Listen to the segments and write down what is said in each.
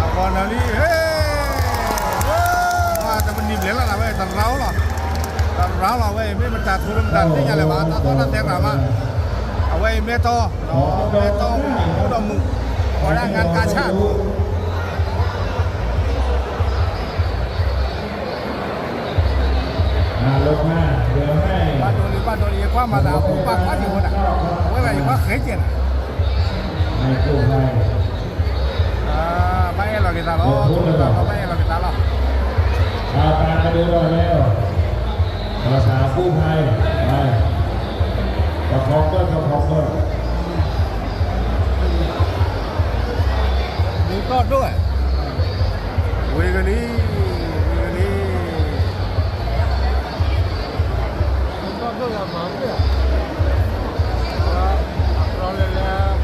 Agonali, wah, temen di belela lah, terlalu lah, ini mencat turun dan tinggal lewat atau nanti apa, meto, udah mu, orang ngan kaca. Padoli, qua mà là cũng ba quá nhiều nè, với lại quá khế tiền. Bay là kita lo, bay là kita lo. ตามมาดูก่อนแล้วภาษากู้ภัยไปประคองก็มีก้อนด้วยวิ่งกันนี่ก้อนด้วยหมาเนี่ยเราเลย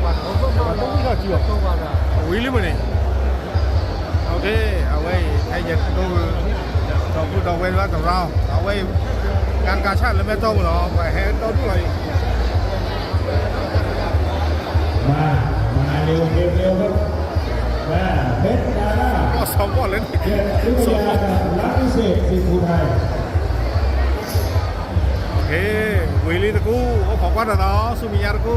ปัดเขาก็มาต้องมีข้าวเจียวต้องมาอ่ะวิ่งเลยมั้ยนี่โอเคเอาไว้ให้ยัดดูเราพูดเราเว้นว่าของเราเอาไว้การกาชาติแล้วไม่ต้องหรอกไปให้ต้องด้วยมาเร็วครับมาเพชรดาราก็สองก้อนเลยเกียรติวิทยารับพิเศษสิภูไทยโอเควิลลี่ตะกูเขาขอว่าเนาะสุมิยาตะกู